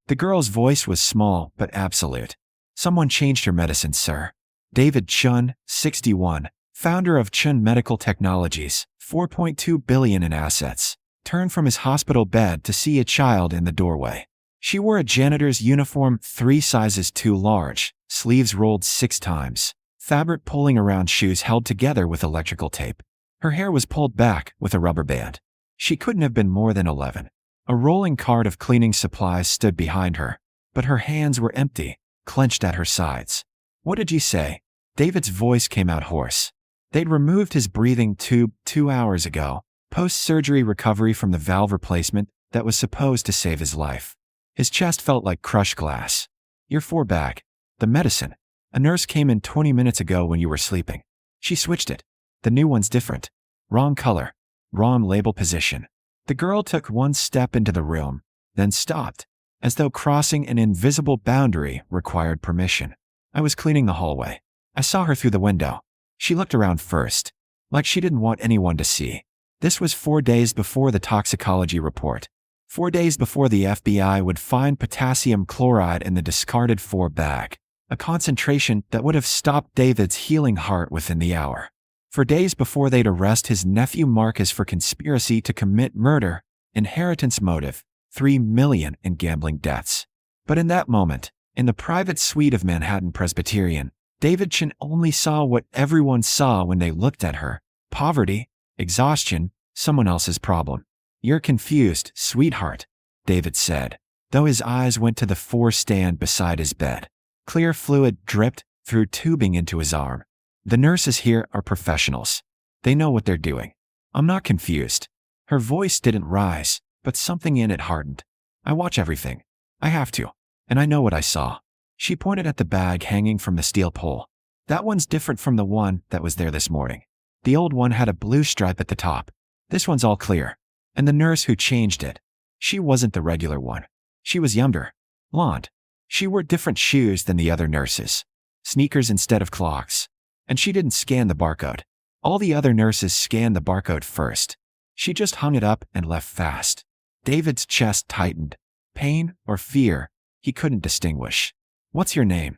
The girl's voice was small but absolute. Someone changed her medicine, sir. David Chen, 61, founder of Chen Medical Technologies, 4.2 billion in assets, turned from his hospital bed to see a child in the doorway. She wore a janitor's uniform 3 sizes too large, sleeves rolled 6 times, fabric pulling around shoes held together with electrical tape. Her hair was pulled back with a rubber band. She couldn't have been more than 11. A rolling cart of cleaning supplies stood behind her, but her hands were empty, clenched at her sides. What did you say? David's voice came out hoarse. They'd removed his breathing tube 2 hours ago, post-surgery recovery from the valve replacement that was supposed to save his life. His chest felt like crushed glass. Your 4-bag. The medicine. A nurse came in 20 minutes ago when you were sleeping. She switched it. The new one's different. Wrong color. Wrong label position. The girl took 1 step into the room, then stopped, as though crossing an invisible boundary required permission. I was cleaning the hallway. I saw her through the window. She looked around first, like she didn't want anyone to see. This was 4 days before the toxicology report. 4 days before the FBI would find potassium chloride in the discarded 4-bag, a concentration that would have stopped David's healing heart within the hour. For days before they'd arrest his nephew Marcus for conspiracy to commit murder, inheritance motive, 3 million in gambling debts. But in that moment, in the private suite of Manhattan Presbyterian, David Chen only saw what everyone saw when they looked at her: poverty, exhaustion, someone else's problem. You're confused, sweetheart, David said, though his eyes went to the 4-stand beside his bed. Clear fluid dripped through tubing into his arm. The nurses here are professionals. They know what they're doing. I'm not confused. Her voice didn't rise, but something in it hardened. I watch everything. I have to. And I know what I saw. She pointed at the bag hanging from the steel pole. That one's different from the one that was there this morning. The old one had a blue stripe at the top. This one's all clear. And the nurse who changed it, she wasn't the regular one. She was younger, blonde. She wore different shoes than the other nurses. Sneakers instead of clogs. And she didn't scan the barcode. All the other nurses scanned the barcode first. She just hung it up and left fast. David's chest tightened. Pain or fear, he couldn't distinguish. What's your name?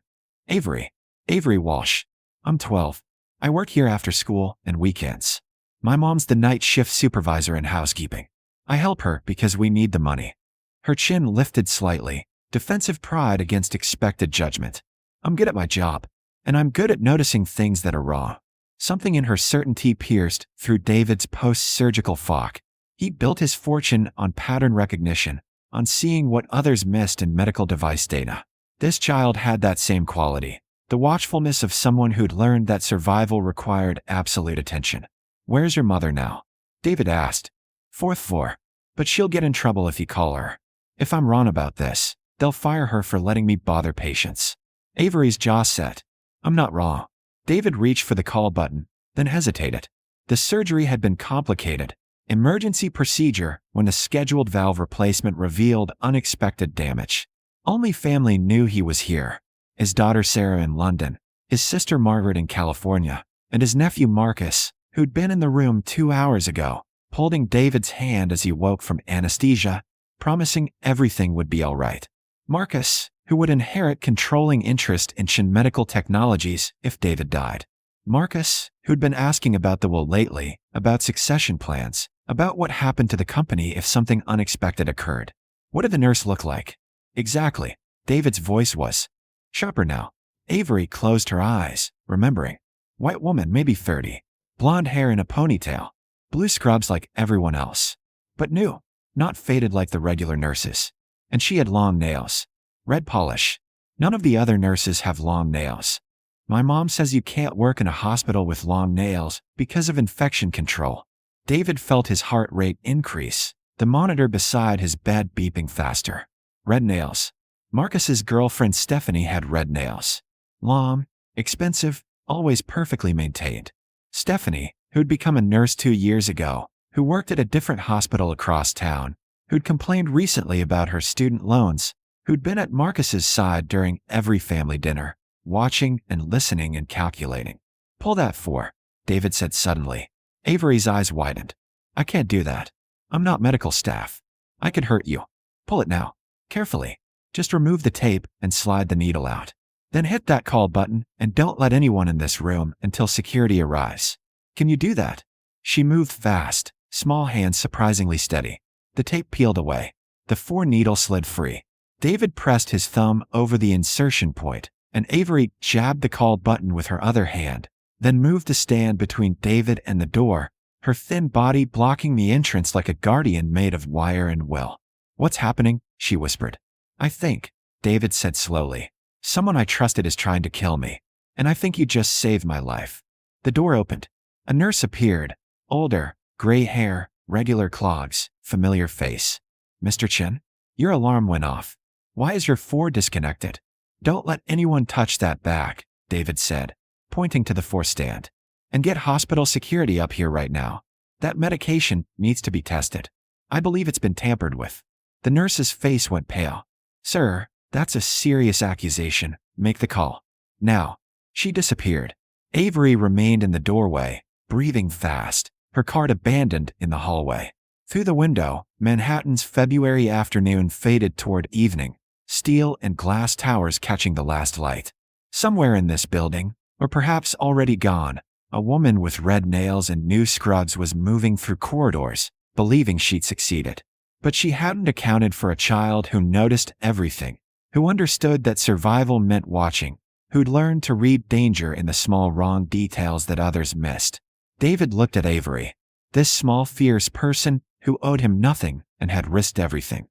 Avery. Avery Walsh. I'm 12. I work here after school and weekends. My mom's the night shift supervisor in housekeeping. I help her because we need the money. Her chin lifted slightly, defensive pride against expected judgment. I'm good at my job, and I'm good at noticing things that are wrong. Something in her certainty pierced through David's post-surgical fog. He built his fortune on pattern recognition, on seeing what others missed in medical device data. This child had that same quality, the watchfulness of someone who'd learned that survival required absolute attention. Where's your mother now? David asked. 4th floor. But she'll get in trouble if you call her. If I'm wrong about this, they'll fire her for letting me bother patients. Avery's jaw set. I'm not wrong. David reached for the call button, then hesitated. The surgery had been complicated. Emergency procedure when the scheduled valve replacement revealed unexpected damage. Only family knew he was here. His daughter Sarah in London, his sister Margaret in California, and his nephew Marcus, who'd been in the room 2 hours ago, holding David's hand as he woke from anesthesia, promising everything would be all right. Marcus, who would inherit controlling interest in Chen Medical Technologies if David died. Marcus, who'd been asking about the will lately, about succession plans, about what happened to the company if something unexpected occurred. What did the nurse look like? Exactly. David's voice was sharper now. Avery closed her eyes, remembering. White woman, maybe 30. Blonde hair in a ponytail. Blue scrubs like everyone else. But new, not faded like the regular nurses. And she had long nails. Red polish. None of the other nurses have long nails. My mom says you can't work in a hospital with long nails because of infection control. David felt his heart rate increase, the monitor beside his bed beeping faster. Red nails. Marcus's girlfriend Stephanie had red nails. Long, expensive, always perfectly maintained. Stephanie, who'd become a nurse 2 years ago, who worked at a different hospital across town, who'd complained recently about her student loans, who'd been at Marcus's side during every family dinner, watching and listening and calculating. Pull that 4, David said suddenly. Avery's eyes widened. I can't do that. I'm not medical staff. I could hurt you. Pull it now. Carefully. Just remove the tape and slide the needle out. Then hit that call button and don't let anyone in this room until security arrives. Can you do that? She moved fast, small hands surprisingly steady. The tape peeled away. The 4 needle slid free. David pressed his thumb over the insertion point, and Avery jabbed the call button with her other hand, then moved to stand between David and the door, her thin body blocking the entrance like a guardian made of wire and will. "What's happening?" she whispered. "I think," David said slowly, "someone I trusted is trying to kill me, and I think you just saved my life." The door opened. A nurse appeared, older, gray hair, regular clogs, familiar face. "Mr. Chen, your alarm went off. Why is your 4 disconnected?" "Don't let anyone touch that bag," David said, pointing to the 4 stand. "And get hospital security up here right now. That medication needs to be tested. I believe it's been tampered with." The nurse's face went pale. "Sir, that's a serious accusation. Make the call. Now." She disappeared. Avery remained in the doorway, breathing fast, her cart abandoned in the hallway. Through the window, Manhattan's February afternoon faded toward evening, steel and glass towers catching the last light. Somewhere in this building, or perhaps already gone, a woman with red nails and new scrubs was moving through corridors, believing she'd succeeded. But she hadn't accounted for a child who noticed everything, who understood that survival meant watching, who'd learned to read danger in the small wrong details that others missed. David looked at Avery, this small fierce person who owed him nothing and had risked everything.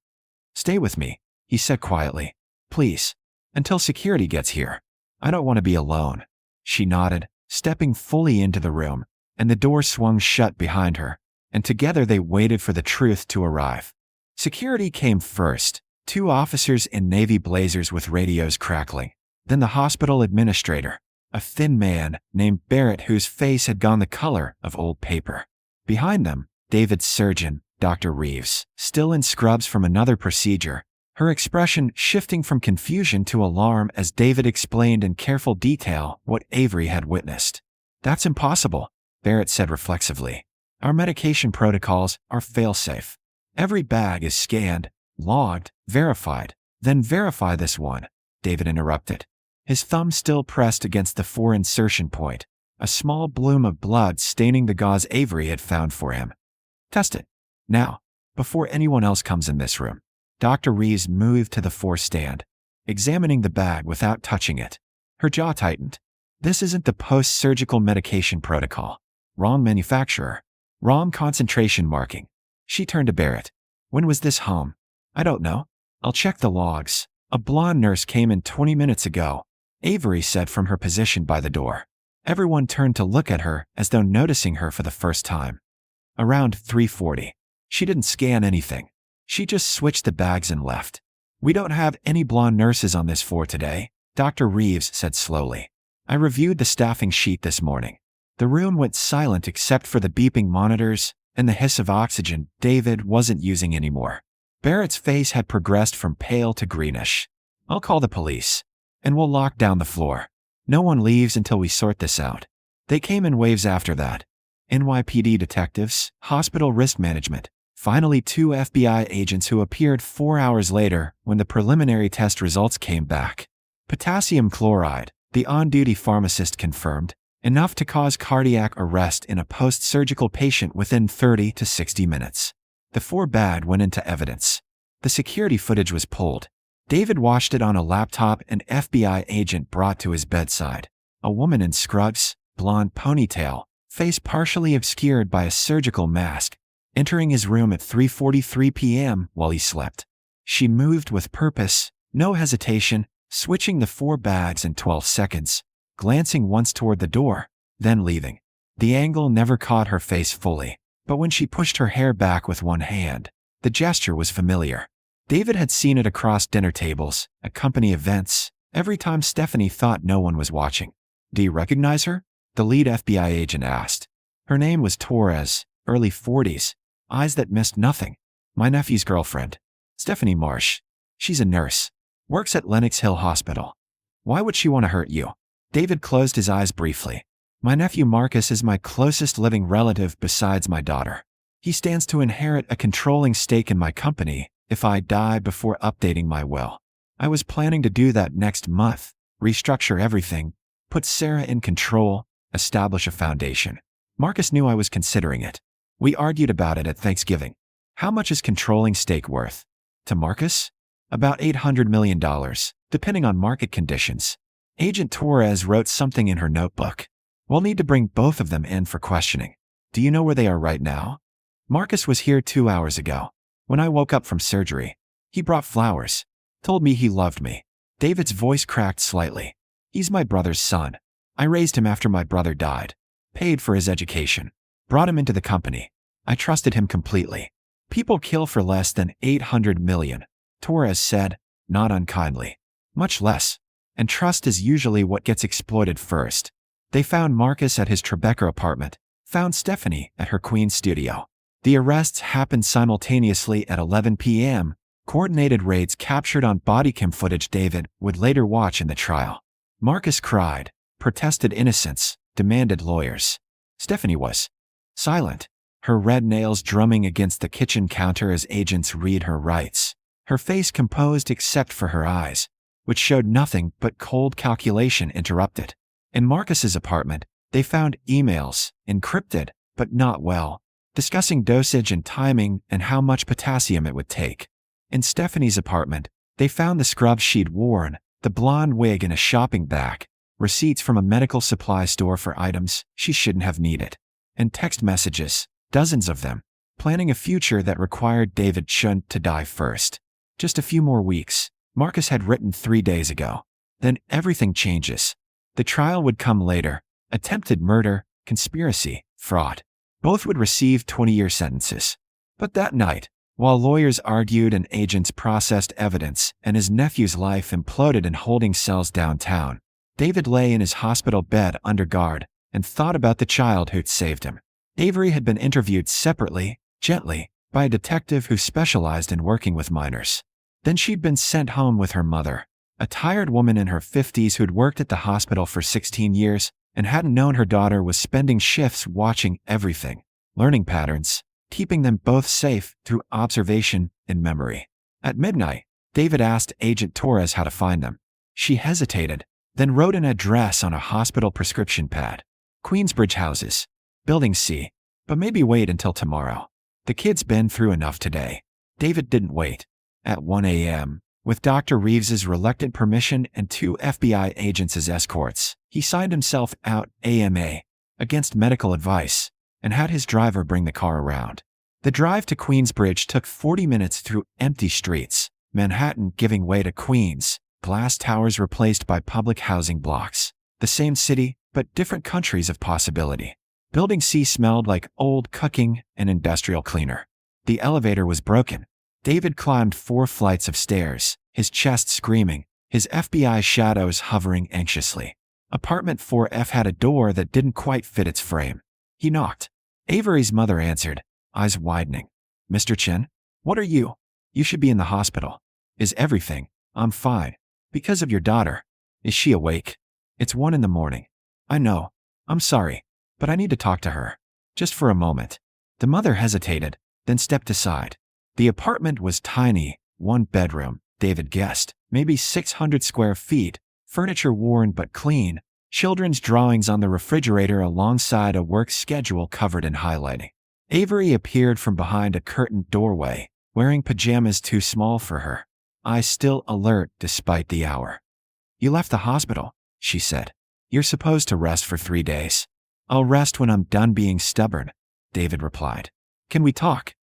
"Stay with me," he said quietly. "Please. Until security gets here. I don't want to be alone." She nodded, stepping fully into the room, and the door swung shut behind her, and together they waited for the truth to arrive. Security came first, 2 officers in navy blazers with radios crackling, then the hospital administrator, a thin man named Barrett whose face had gone the color of old paper. Behind them, David's surgeon, Dr. Reeves, still in scrubs from another procedure, her expression shifting from confusion to alarm as David explained in careful detail what Avery had witnessed. "That's impossible," Barrett said reflexively. "Our medication protocols are fail-safe. Every bag is scanned, logged, verified. Then verify this one," David interrupted. His thumb still pressed against the 4 insertion point, a small bloom of blood staining the gauze Avery had found for him. "Test it. Now, before anyone else comes in this room." Dr. Reeves moved to the 4 stand, examining the bag without touching it. Her jaw tightened. "This isn't the post-surgical medication protocol. Wrong manufacturer. Wrong concentration marking." She turned to Barrett. "When was this home?" "I don't know. I'll check the logs. A blonde nurse came in 20 minutes ago," Avery said from her position by the door. Everyone turned to look at her as though noticing her for the first time. Around 3:40. She didn't scan anything. She just switched the bags and left. "We don't have any blonde nurses on this floor today," Dr. Reeves said slowly. "I reviewed the staffing sheet this morning." The room went silent except for the beeping monitors and the hiss of oxygen David wasn't using anymore. Barrett's face had progressed from pale to greenish. "I'll call the police, and we'll lock down the floor. No one leaves until we sort this out." They came in waves after that. NYPD detectives, hospital risk management, finally 2 FBI agents who appeared 4 hours later when the preliminary test results came back. Potassium chloride, the on-duty pharmacist confirmed, enough to cause cardiac arrest in a post-surgical patient within 30 to 60 minutes. The 4 bag went into evidence. The security footage was pulled. David watched it on a laptop an FBI agent brought to his bedside. A woman in scrubs, blonde ponytail, face partially obscured by a surgical mask, entering his room at 3:43 p.m. while he slept. She moved with purpose, no hesitation, switching the 4 bags in 12 seconds, glancing once toward the door, then leaving. The angle never caught her face fully, but when she pushed her hair back with one hand, the gesture was familiar. David had seen it across dinner tables, at company events, every time Stephanie thought no one was watching. "Do you recognize her?" the lead FBI agent asked. Her name was Torres, early 40s, eyes that missed nothing. "My nephew's girlfriend. Stephanie Marsh. She's a nurse. Works at Lenox Hill Hospital." "Why would she want to hurt you?" David closed his eyes briefly. "My nephew Marcus is my closest living relative besides my daughter. He stands to inherit a controlling stake in my company if I die before updating my will." I was planning to do that next month, restructure everything, put Sarah in control, establish a foundation. Marcus knew I was considering it. We argued about it at Thanksgiving. How much is controlling stake worth? To Marcus? About $800 million, depending on market conditions. Agent Torres wrote something in her notebook. We'll need to bring both of them in for questioning. Do you know where they are right now? Marcus was here 2 hours ago. When I woke up from surgery, he brought flowers, told me he loved me. David's voice cracked slightly. He's my brother's son. I raised him after my brother died, paid for his education, brought him into the company. I trusted him completely. People kill for less than $800 million, Torres said, not unkindly. Much less. And trust is usually what gets exploited first. They found Marcus at his Tribeca apartment, found Stephanie at her Queens studio. The arrests happened simultaneously at 11 p.m., coordinated raids captured on bodycam footage David would later watch in the trial. Marcus cried, protested innocence, demanded lawyers. Stephanie was silent, her red nails drumming against the kitchen counter as agents read her rights. Her face composed except for her eyes, which showed nothing but cold calculation interrupted. In Marcus's apartment, they found emails, encrypted, but not well, discussing dosage and timing and how much potassium it would take. In Stephanie's apartment, they found the scrubs she'd worn, the blonde wig in a shopping bag, receipts from a medical supply store for items she shouldn't have needed, and text messages, dozens of them, planning a future that required David Chen to die first. Just a few more weeks, Marcus had written 3 days ago. Then everything changes. The trial would come later. Attempted murder, conspiracy, fraud. Both would receive 20-year sentences. But that night, while lawyers argued and agents processed evidence and his nephew's life imploded in holding cells downtown, David lay in his hospital bed under guard and thought about the child who'd saved him. Avery had been interviewed separately, gently, by a detective who specialized in working with minors. Then she'd been sent home with her mother, a tired woman in her 50s who'd worked at the hospital for 16 years and hadn't known her daughter was spending shifts watching everything, learning patterns, keeping them both safe through observation and memory. At midnight, David asked Agent Torres how to find them. She hesitated, then wrote an address on a hospital prescription pad. Queensbridge Houses, Building C, but maybe wait until tomorrow. The kid's been through enough today. David didn't wait. At 1 a.m., with Dr. Reeves's reluctant permission and 2 FBI agents as escorts, he signed himself out AMA, against medical advice, and had his driver bring the car around. The drive to Queensbridge took 40 minutes through empty streets, Manhattan giving way to Queens, glass towers replaced by public housing blocks. The same city, but different countries of possibility. Building C smelled like old cooking and industrial cleaner. The elevator was broken. David climbed 4 flights of stairs, his chest screaming, his FBI shadows hovering anxiously. Apartment 4F had a door that didn't quite fit its frame. He knocked. Avery's mother answered, eyes widening. Mr. Chen? What are you? You should be in the hospital. Is everything? I'm fine. Because of your daughter. Is she awake? It's 1 in the morning. I know. I'm sorry. But I need to talk to her. Just for a moment. The mother hesitated, then stepped aside. The apartment was tiny, 1 bedroom, David guessed, maybe 600 square feet, furniture worn but clean, children's drawings on the refrigerator alongside a work schedule covered in highlighting. Avery appeared from behind a curtained doorway, wearing pajamas too small for her, eyes still alert despite the hour. You left the hospital, she said. You're supposed to rest for 3 days. I'll rest when I'm done being stubborn, David replied. Can we talk?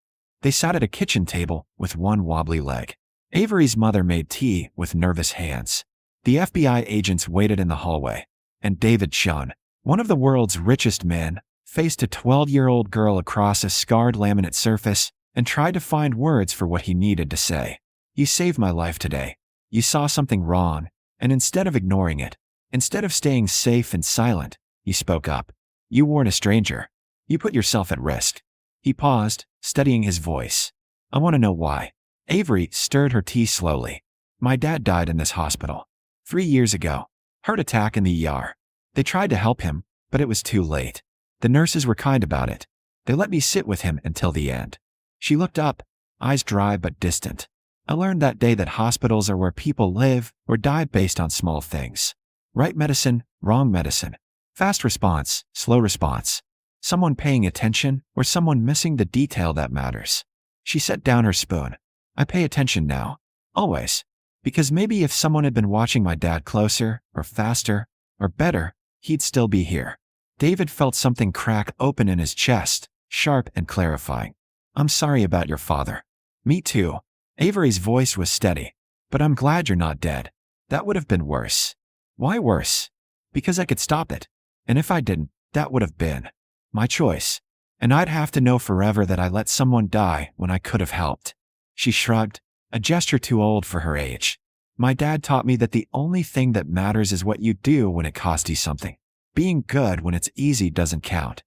They sat at a kitchen table with 1 wobbly leg. Avery's mother made tea with nervous hands. The FBI agents waited in the hallway, and David Chen, one of the world's richest men, faced a 12-year-old girl across a scarred laminate surface and tried to find words for what he needed to say. You saved my life today. You saw something wrong, and instead of ignoring it, instead of staying safe and silent, you spoke up. You warned a stranger. You put yourself at risk. He paused, studying his voice. I want to know why. Avery stirred her tea slowly. My dad died in this hospital. 3 years ago. Heart attack in the ER. They tried to help him, but it was too late. The nurses were kind about it. They let me sit with him until the end. She looked up, eyes dry but distant. I learned that day that hospitals are where people live or die based on small things. Right medicine, wrong medicine. Fast response, slow response. Someone paying attention or someone missing the detail that matters. She set down her spoon. I pay attention now. Always. Because maybe if someone had been watching my dad closer, or faster, or better, he'd still be here. David felt something crack open in his chest, sharp and clarifying. I'm sorry about your father. Me too. Avery's voice was steady. But I'm glad you're not dead. That would have been worse. Why worse? Because I could stop it. And if I didn't, that would have been my choice. And I'd have to know forever that I let someone die when I could have helped. She shrugged, a gesture too old for her age. My dad taught me that the only thing that matters is what you do when it costs you something. Being good when it's easy doesn't count.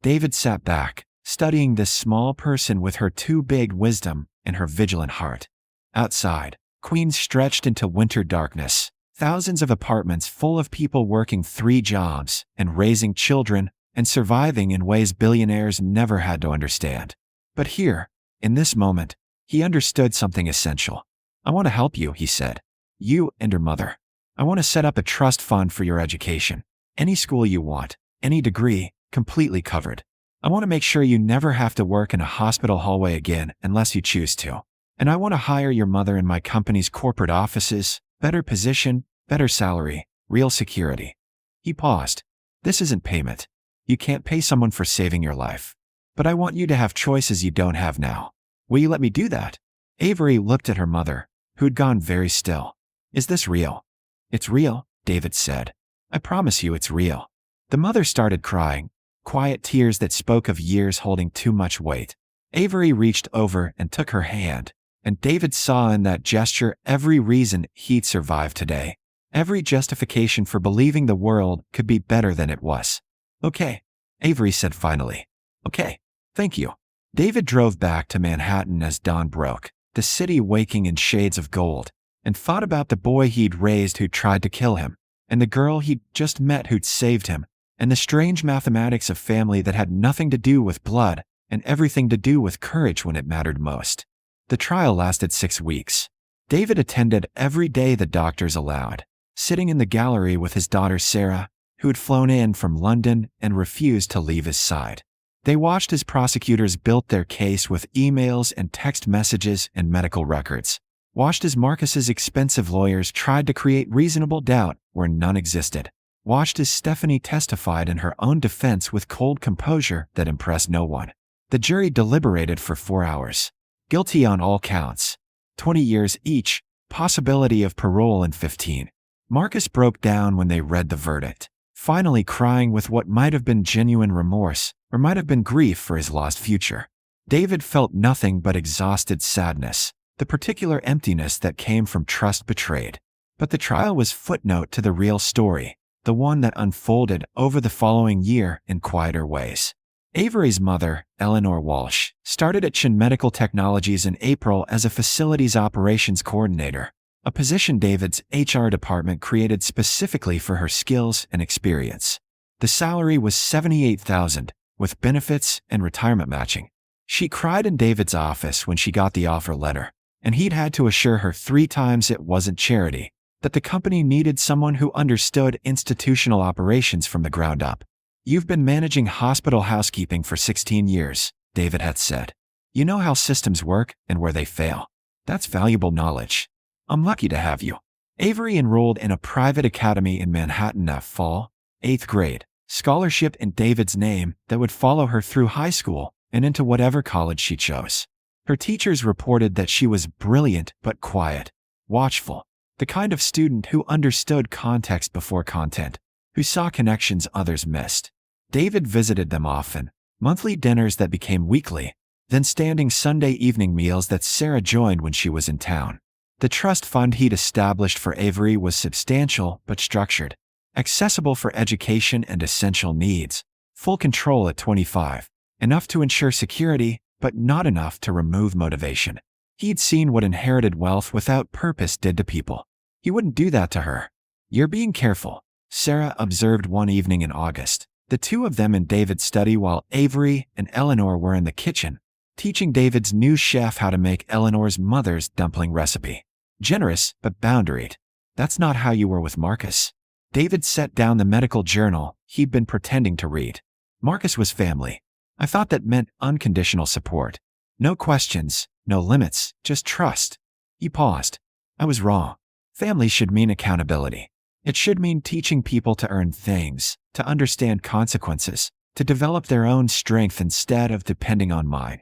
David sat back, studying this small person with her too big wisdom and her vigilant heart. Outside, Queens stretched into winter darkness. Thousands of apartments full of people working 3 jobs and raising children and surviving in ways billionaires never had to understand. But here, in this moment, he understood something essential. I want to help you, he said. You and your mother. I want to set up a trust fund for your education. Any school you want, any degree, completely covered. I want to make sure you never have to work in a hospital hallway again unless you choose to. And I want to hire your mother in my company's corporate offices, better position, better salary, real security. He paused. This isn't payment. You can't pay someone for saving your life. But I want you to have choices you don't have now. Will you let me do that? Avery looked at her mother, who'd gone very still. Is this real? It's real, David said. I promise you it's real. The mother started crying, quiet tears that spoke of years holding too much weight. Avery reached over and took her hand, and David saw in that gesture every reason he'd survive today. Every justification for believing the world could be better than it was. Okay, Avery said finally. Okay, thank you. David drove back to Manhattan as dawn broke, the city waking in shades of gold, and thought about the boy he'd raised who tried to kill him, and the girl he'd just met who'd saved him, and the strange mathematics of family that had nothing to do with blood and everything to do with courage when it mattered most. The trial lasted 6 weeks. David attended every day the doctors allowed, sitting in the gallery with his daughter Sarah, who had flown in from London and refused to leave his side. They watched as prosecutors built their case with emails and text messages and medical records. Watched as Marcus's expensive lawyers tried to create reasonable doubt where none existed. Watched as Stephanie testified in her own defense with cold composure that impressed no one. The jury deliberated for 4 hours. Guilty on all counts. 20 years each, possibility of parole in 15. Marcus broke down when they read the verdict, finally crying with what might have been genuine remorse or might have been grief for his lost future. David felt nothing but exhausted sadness, the particular emptiness that came from trust betrayed. But the trial was footnote to the real story, the one that unfolded over the following year in quieter ways. Avery's mother, Eleanor Walsh, started at Chen Medical Technologies in April as a facilities operations coordinator, a position David's HR department created specifically for her skills and experience. The salary was $78,000, with benefits and retirement matching. She cried in David's office when she got the offer letter, and he'd had to assure her 3 times it wasn't charity, that the company needed someone who understood institutional operations from the ground up. You've been managing hospital housekeeping for 16 years, David had said. You know how systems work and where they fail. That's valuable knowledge. I'm lucky to have you. Avery enrolled in a private academy in Manhattan that fall, 8th grade, scholarship in David's name that would follow her through high school and into whatever college she chose. Her teachers reported that she was brilliant but quiet, watchful, the kind of student who understood context before content, who saw connections others missed. David visited them often, monthly dinners that became weekly, then standing Sunday evening meals that Sarah joined when she was in town. The trust fund he'd established for Avery was substantial but structured, accessible for education and essential needs, full control at 25, enough to ensure security, but not enough to remove motivation. He'd seen what inherited wealth without purpose did to people. He wouldn't do that to her. You're being careful, Sarah observed one evening in August, the two of them in David's study while Avery and Eleanor were in the kitchen, teaching David's new chef how to make Eleanor's mother's dumpling recipe. Generous, but boundaried. That's not how you were with Marcus. David set down the medical journal he'd been pretending to read. Marcus was family. I thought that meant unconditional support. No questions, no limits, just trust. He paused. I was wrong. Family should mean accountability. It should mean teaching people to earn things, to understand consequences, to develop their own strength instead of depending on mine.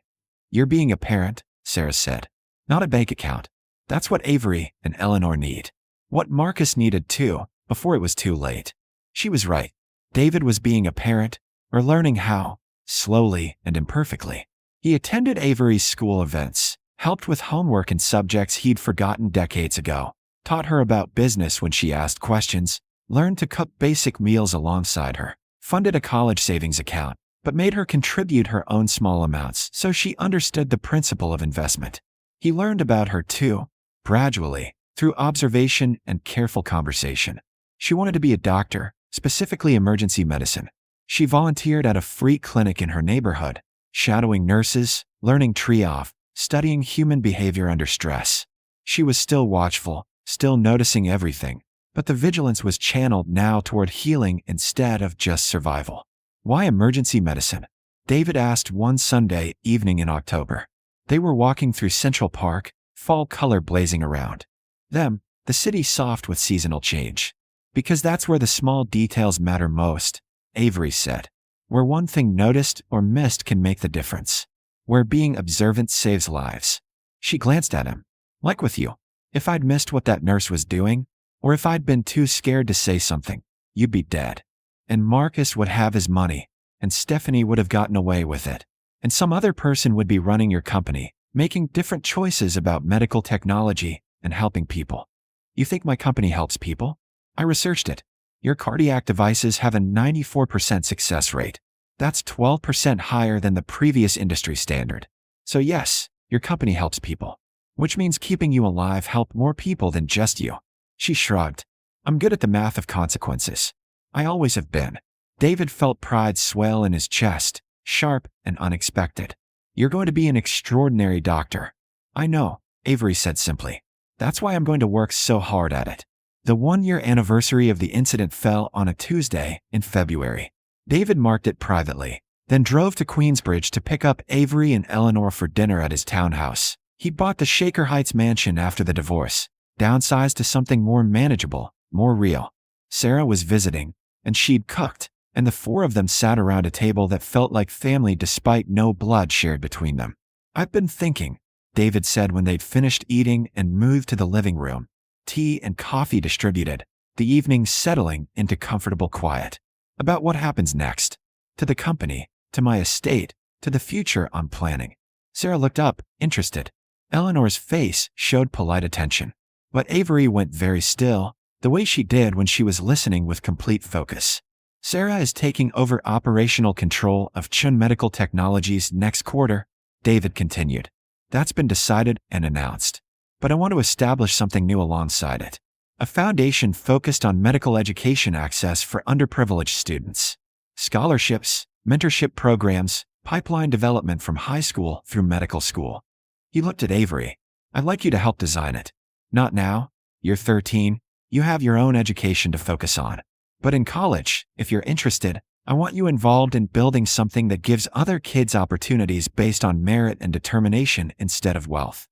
You're being a parent, Sarah said. Not a bank account. That's what Avery and Eleanor need. What Marcus needed too, before it was too late. She was right. David was being a parent, or learning how, slowly and imperfectly. He attended Avery's school events, helped with homework and subjects he'd forgotten decades ago, taught her about business when she asked questions, learned to cook basic meals alongside her, funded a college savings account, but made her contribute her own small amounts so she understood the principle of investment. He learned about her too, gradually, through observation and careful conversation. She wanted to be a doctor, specifically emergency medicine. She volunteered at a free clinic in her neighborhood, shadowing nurses, learning triage, studying human behavior under stress. She was still watchful, still noticing everything, but the vigilance was channeled now toward healing instead of just survival. Why emergency medicine? David asked one Sunday evening in October. They were walking through Central Park, fall color blazing around them, the city soft with seasonal change. Because that's where the small details matter most, Avery said. Where one thing noticed or missed can make the difference. Where being observant saves lives. She glanced at him. Like with you. If I'd missed what that nurse was doing, or if I'd been too scared to say something, you'd be dead. And Marcus would have his money, and Stephanie would have gotten away with it. And some other person would be running your company, making different choices about medical technology and helping people. You think my company helps people? I researched it. Your cardiac devices have a 94% success rate. That's 12% higher than the previous industry standard. So yes, your company helps people. Which means keeping you alive helped more people than just you. She shrugged. I'm good at the math of consequences. I always have been. David felt pride swell in his chest, sharp and unexpected. You're going to be an extraordinary doctor. I know, Avery said simply. That's why I'm going to work so hard at it. The one-year anniversary of the incident fell on a Tuesday in February. David marked it privately, then drove to Queensbridge to pick up Avery and Eleanor for dinner at his townhouse. He bought the Shaker Heights mansion after the divorce, downsized to something more manageable, more real. Sarah was visiting, and she'd cooked, and the four of them sat around a table that felt like family despite no blood shared between them. I've been thinking, David said when they'd finished eating and moved to the living room. Tea and coffee distributed, the evening settling into comfortable quiet. About what happens next. To the company, to my estate, to the future I'm planning. Sarah looked up, interested. Eleanor's face showed polite attention. But Avery went very still, the way she did when she was listening with complete focus. Sarah is taking over operational control of Chen Medical Technologies next quarter, David continued. That's been decided and announced. But I want to establish something new alongside it. A foundation focused on medical education access for underprivileged students. Scholarships, mentorship programs, pipeline development from high school through medical school. He looked at Avery. I'd like you to help design it. Not now. You're 13. You have your own education to focus on. But in college, if you're interested, I want you involved in building something that gives other kids opportunities based on merit and determination instead of wealth.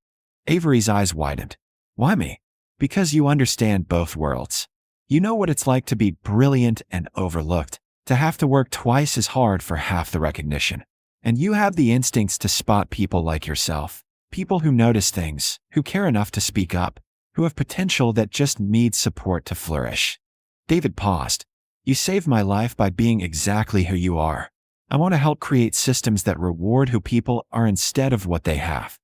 Avery's eyes widened. Why me? Because you understand both worlds. You know what it's like to be brilliant and overlooked, to have to work twice as hard for half the recognition. And you have the instincts to spot people like yourself, people who notice things, who care enough to speak up, who have potential that just needs support to flourish. David paused. You saved my life by being exactly who you are. I want to help create systems that reward who people are instead of what they have.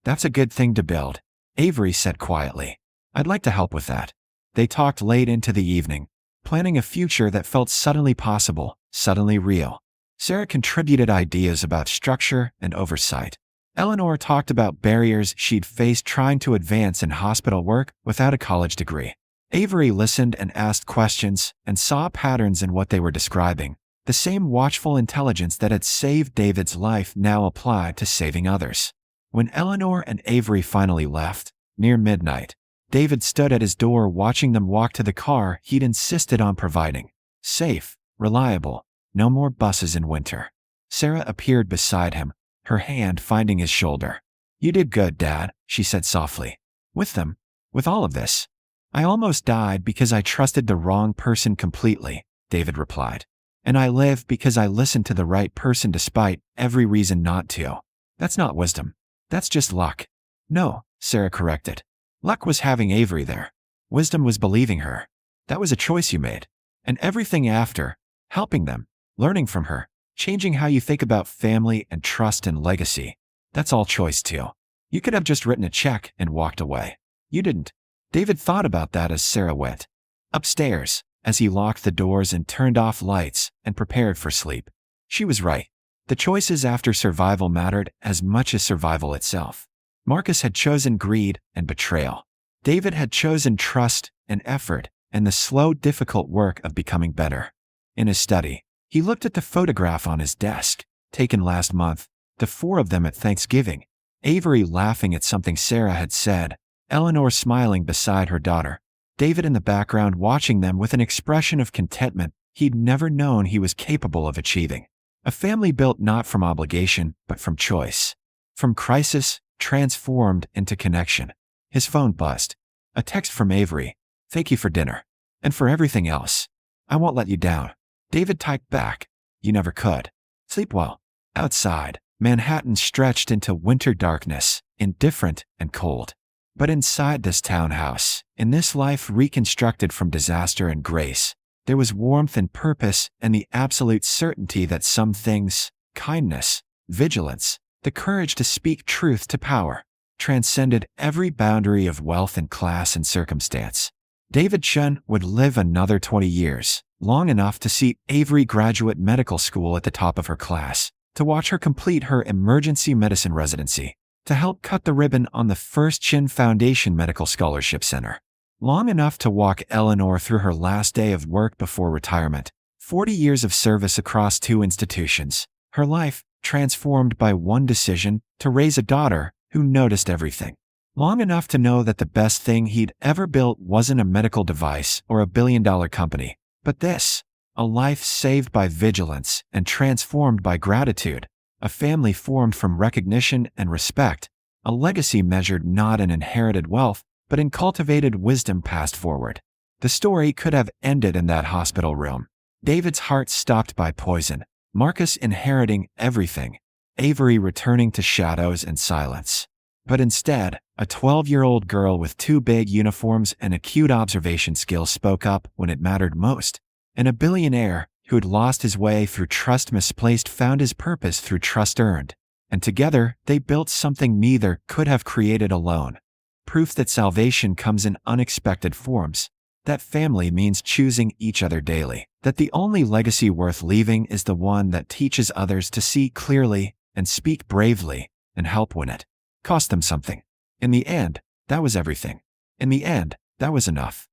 That's a good thing to build, Avery said quietly. I'd like to help with that. They talked late into the evening, planning a future that felt suddenly possible, suddenly real. Sarah contributed ideas about structure and oversight. Eleanor talked about barriers she'd faced trying to advance in hospital work without a college degree. Avery listened and asked questions and saw patterns in what they were describing, The same watchful intelligence that had saved David's life now applied to saving others. When Eleanor and Avery finally left, near midnight, David stood at his door watching them walk to the car he'd insisted on providing. Safe, reliable, no more buses in winter. Sarah appeared beside him, her hand finding his shoulder. "You did good, Dad," she said softly. "With them, with all of this." "I almost died because I trusted the wrong person completely," David replied. "And I live because I listened to the right person despite every reason not to. That's not wisdom. That's just luck." "No," Sarah corrected. "Luck was having Avery there. Wisdom was believing her. That was a choice you made. And everything after, helping them, learning from her, changing how you think about family and trust and legacy, that's all choice too. You could have just written a check and walked away. You didn't." David thought about that as Sarah went upstairs, as he locked the doors and turned off lights and prepared for sleep. She was right. The choices after survival mattered as much as survival itself. Marcus had chosen greed and betrayal. David had chosen trust and effort and the slow, difficult work of becoming better. In his study, he looked at the photograph on his desk, taken last month, the four of them at Thanksgiving. Avery laughing at something Sarah had said, Eleanor smiling beside her daughter, David in the background watching them with an expression of contentment he'd never known he was capable of achieving. A family built not from obligation, but from choice. From crisis, transformed into connection. His phone buzzed. A text from Avery. "Thank you for dinner. And for everything else. I won't let you down." David typed back. "You never could. Sleep well." Outside, Manhattan stretched into winter darkness, indifferent and cold. But inside this townhouse, in this life reconstructed from disaster and grace, there was warmth and purpose and the absolute certainty that some things, kindness, vigilance, the courage to speak truth to power, transcended every boundary of wealth and class and circumstance. David Chen would live another 20 years, long enough to see Avery graduate medical school at the top of her class, to watch her complete her emergency medicine residency, to help cut the ribbon on the first Chen Foundation Medical Scholarship Center. Long enough to walk Eleanor through her last day of work before retirement, 40 years of service across 2 institutions, her life transformed by one decision to raise a daughter who noticed everything. Long enough to know that the best thing he'd ever built wasn't a medical device or a billion-dollar company, but this, a life saved by vigilance and transformed by gratitude, a family formed from recognition and respect, a legacy measured not in inherited wealth, but in cultivated wisdom passed forward. The story could have ended in that hospital room. David's heart stopped by poison, Marcus inheriting everything, Avery returning to shadows and silence. But instead, a 12-year-old girl with 2 big uniforms and acute observation skills spoke up when it mattered most, and a billionaire who'd lost his way through trust misplaced found his purpose through trust earned, and together they built something neither could have created alone. Proof that salvation comes in unexpected forms, that family means choosing each other daily, that the only legacy worth leaving is the one that teaches others to see clearly and speak bravely and help when it cost them something. In the end, that was everything. In the end, that was enough.